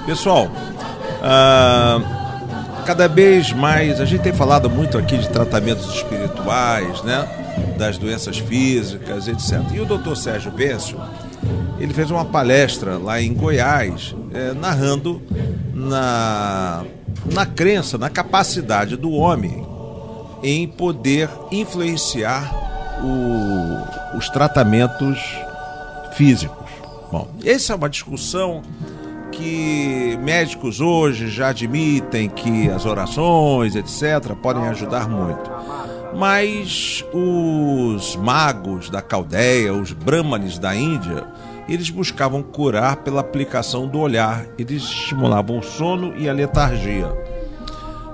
Pessoal, cada vez mais, a gente tem falado muito aqui de tratamentos espirituais, né? Das doenças físicas, etc. E o Dr. Sérgio Véncio, ele fez uma palestra lá em Goiás, narrando na crença, na capacidade do homem em poder influenciar os tratamentos físicos. Bom, essa é uma discussão que médicos hoje já admitem que as orações, etc., podem ajudar muito. Mas os magos da Caldeia, os brahmanes da Índia, eles buscavam curar pela aplicação do olhar. Eles estimulavam o sono e a letargia.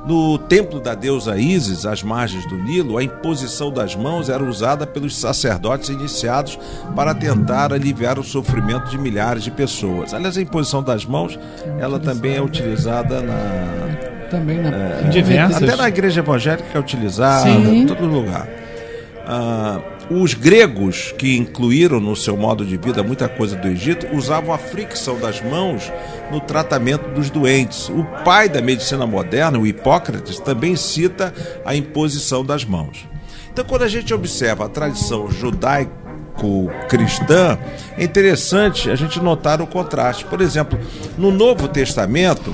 No templo da deusa Ísis, às margens do Nilo, a imposição das mãos era usada pelos sacerdotes iniciados para tentar aliviar o sofrimento de milhares de pessoas. Aliás, a imposição das mãos, ela também é utilizada até na igreja evangélica é utilizada, em todo lugar. Os gregos, que incluíram no seu modo de vida muita coisa do Egito, usavam a fricção das mãos no tratamento dos doentes. O pai da medicina moderna, o Hipócrates, também cita a imposição das mãos. Então, quando a gente observa a tradição judaico-cristã, é interessante a gente notar o contraste. Por exemplo, no Novo Testamento,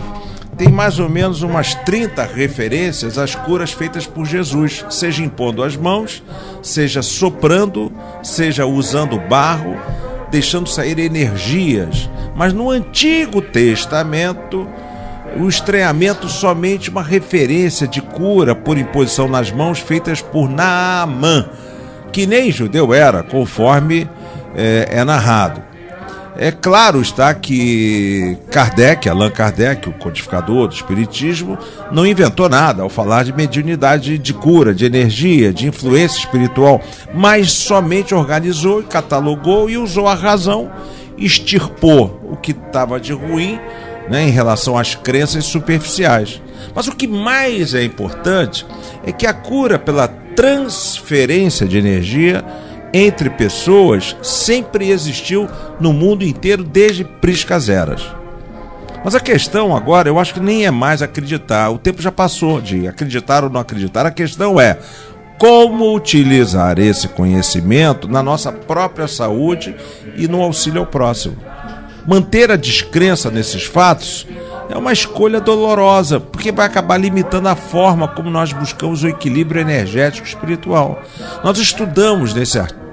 tem mais ou menos umas 30 referências às curas feitas por Jesus, seja impondo as mãos, seja soprando, seja usando barro, deixando sair energias. Mas no Antigo Testamento, o estranhamento somente uma referência de cura por imposição nas mãos feitas por Naamã, que nem judeu era, conforme é narrado. É claro está que Allan Kardec, o codificador do Espiritismo, não inventou nada ao falar de mediunidade, de cura, de energia, de influência espiritual, mas somente organizou, catalogou e usou a razão, extirpou o que estava de ruim, né, em relação às crenças superficiais. Mas o que mais é importante é que a cura pela transferência de energia entre pessoas sempre existiu no mundo inteiro desde priscas eras. Mas a questão agora, eu acho que nem é mais acreditar. O tempo já passou de acreditar ou não acreditar. A questão é como utilizar esse conhecimento na nossa própria saúde e no auxílio ao próximo. Manter a descrença nesses fatos é uma escolha dolorosa, porque vai acabar limitando a forma como nós buscamos o equilíbrio energético espiritual. Nós estudamos nesse artigo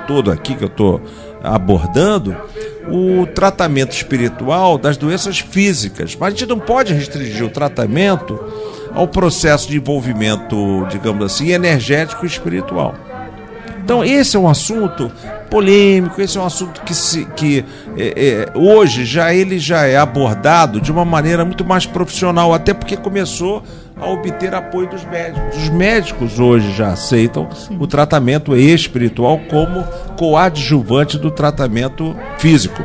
todo aqui que eu estou abordando o tratamento espiritual das doenças físicas, mas a gente não pode restringir o tratamento ao processo de envolvimento, digamos assim, energético e espiritual. Então esse é um assunto polêmico, esse é um assunto que hoje já é abordado de uma maneira muito mais profissional, até porque começou a obter apoio dos médicos. Os médicos hoje já aceitam o tratamento espiritual como coadjuvante do tratamento físico.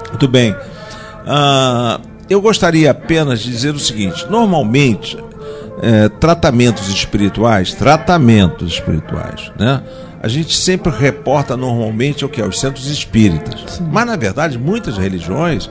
Muito bem. Eu gostaria apenas de dizer o seguinte: normalmente tratamentos espirituais, né? A gente sempre reporta normalmente aos centros espíritas. Sim. Mas na verdade muitas religiões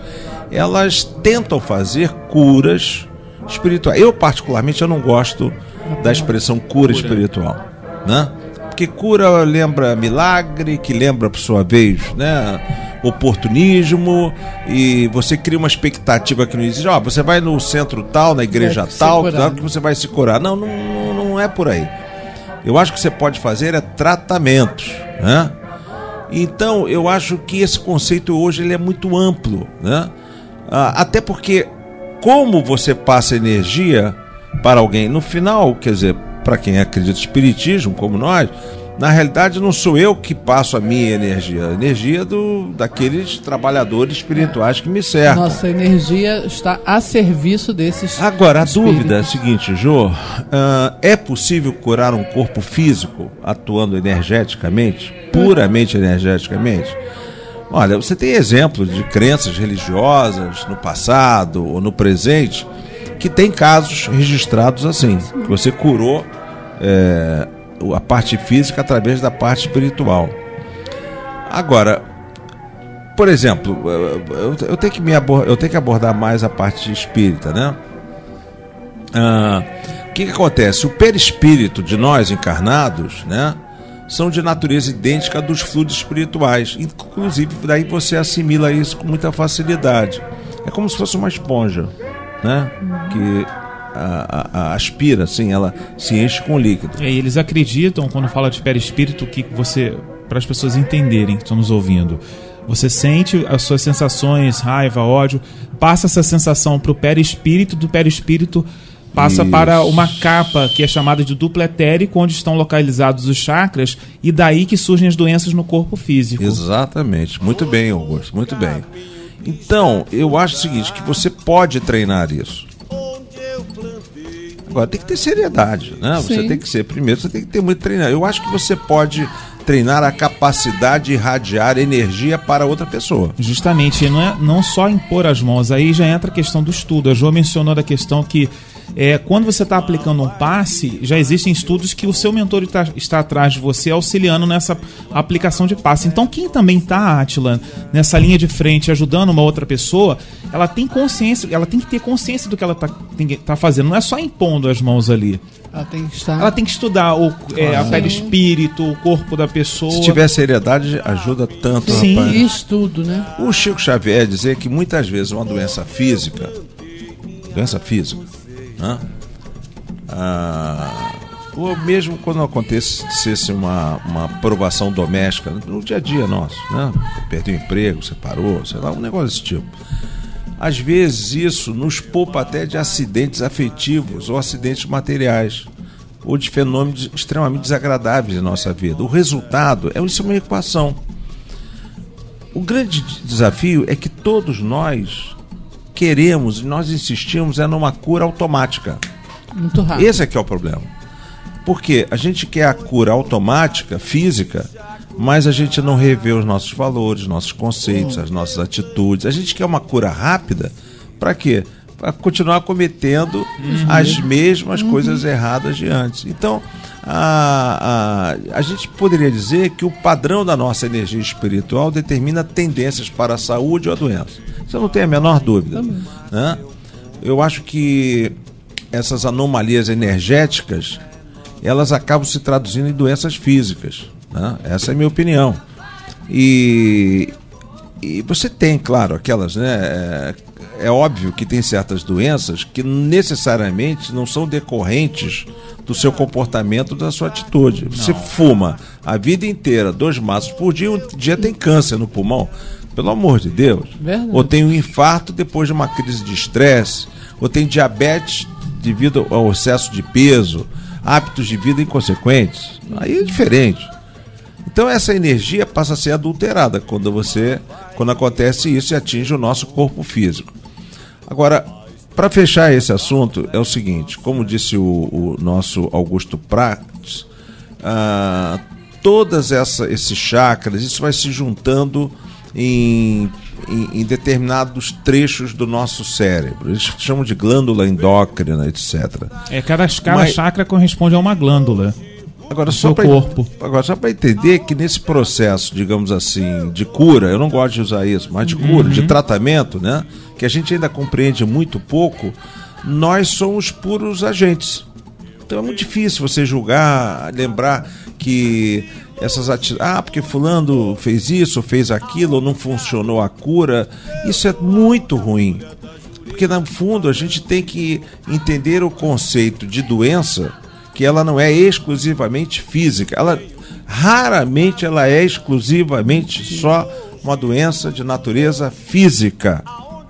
elas tentam fazer curas espirituais. Eu particularmente não gosto da expressão cura espiritual, né? Porque cura lembra milagre, que lembra por sua vez, né, oportunismo, e você cria uma expectativa que não existe. Você vai no centro tal, na igreja tal, que você vai se curar. Não é por aí. Eu acho que você pode fazer tratamentos, né? Então eu acho que esse conceito hoje ele é muito amplo, né? Até porque como você passa energia para alguém, no final, quer dizer, para quem acredita em espiritismo como nós, na realidade não sou eu que passo a minha energia, a energia daqueles trabalhadores espirituais que me cercam. Nossa energia está a serviço desses Agora, a dúvida é a seguinte, Jô, é possível curar um corpo físico atuando energeticamente, puramente energeticamente? Olha, você tem exemplos de crenças religiosas no passado ou no presente que tem casos registrados assim, que você curou a parte física através da parte espiritual. Agora, por exemplo, eu tenho que abordar mais a parte espírita, né? O que acontece? O perispírito de nós encarnados, né, são de natureza idêntica dos fluidos espirituais. Inclusive, daí você assimila isso com muita facilidade. É como se fosse uma esponja, né, que aspira, assim, ela se enche com líquido. E eles acreditam, quando fala de perispírito, que você, para as pessoas entenderem que estão nos ouvindo, você sente as suas sensações, raiva, ódio, passa essa sensação para o perispírito, do perispírito passa Isso. para uma capa que é chamada de duplo etérico, onde estão localizados os chakras, e daí que surgem as doenças no corpo físico. Exatamente, muito bem, Augusto, muito bem. Então, eu acho o seguinte, que você pode treinar isso. Agora, tem que ter seriedade, né? Sim. Você tem que ser, primeiro, você tem que ter muito treinamento. Eu acho que você pode treinar a capacidade de irradiar energia para outra pessoa. Justamente, não só impor as mãos, aí já entra a questão do estudo. A Jo mencionou da questão que quando você está aplicando um passe, já existem estudos que o seu mentor está atrás de você, auxiliando nessa aplicação de passe. Então, quem também está, Átila, nessa linha de frente, ajudando uma outra pessoa, ela tem consciência, ela tem que ter consciência do que ela está fazendo. Não é só impondo as mãos ali. Ela tem que estudar a perispírito, o corpo da pessoa. Se tiver seriedade, ajuda tanto. Sim, rapaz. Estudo, né? O Chico Xavier dizia que muitas vezes uma doença física, né? Ou mesmo quando acontecesse uma provação doméstica no dia a dia nosso, né? Perdeu o emprego, separou, sei lá, um negócio desse tipo. Às vezes isso nos poupa até de acidentes afetivos ou acidentes materiais, ou de fenômenos extremamente desagradáveis em nossa vida. O resultado é uma equação. O grande desafio é que todos nós queremos, e nós insistimos, numa cura automática. Muito rápido. Esse é que é o problema. Porque a gente quer a cura automática, física, mas a gente não revê os nossos valores, nossos conceitos, as nossas atitudes. A gente quer uma cura rápida, para quê? Para continuar cometendo as mesmas coisas erradas de antes. Então, a gente poderia dizer que o padrão da nossa energia espiritual determina tendências para a saúde ou a doença. Isso eu não tenho a menor dúvida. Né? Eu acho que essas anomalias energéticas, elas acabam se traduzindo em doenças físicas. Né? Essa é a minha opinião. E você tem, claro, aquelas, né? É óbvio que tem certas doenças que necessariamente não são decorrentes do seu comportamento, da sua atitude. Você fuma a vida inteira 2 maços por dia, um dia tem câncer no pulmão. Pelo amor de Deus. Verdade. Ou tem um infarto depois de uma crise de estresse, ou tem diabetes devido ao excesso de peso, hábitos de vida inconsequentes. Aí é diferente. Então essa energia passa a ser adulterada quando acontece isso e atinge o nosso corpo físico. Agora, para fechar esse assunto, é o seguinte, como disse o nosso Augusto Prates, todas esses chakras, isso vai se juntando em determinados trechos do nosso cérebro. Eles chamam de glândula endócrina, etc. Cada chakra corresponde a uma glândula. Agora, só para entender que nesse processo, digamos assim, de cura, eu não gosto de usar isso, mas de cura, de tratamento, né, que a gente ainda compreende muito pouco, nós somos puros agentes. Então é muito difícil você julgar, lembrar que essas atitudes, porque fulano fez isso, fez aquilo, ou não funcionou a cura. Isso é muito ruim, porque no fundo a gente tem que entender o conceito de doença, que ela não é exclusivamente física, raramente ela é exclusivamente só uma doença de natureza física,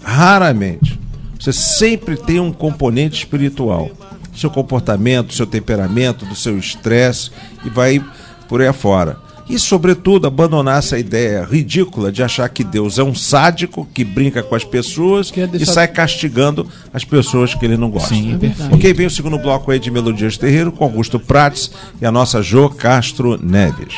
raramente. Você sempre tem um componente espiritual, do seu comportamento, do seu temperamento, do seu estresse, e vai por aí afora. E, sobretudo, abandonar essa ideia ridícula de achar que Deus é um sádico que brinca com as pessoas e sai castigando as pessoas que ele não gosta. Sim, é verdade. Ok, vem o segundo bloco aí de Melodias Terreiro com Augusto Prates e a nossa Jo Castro Neves.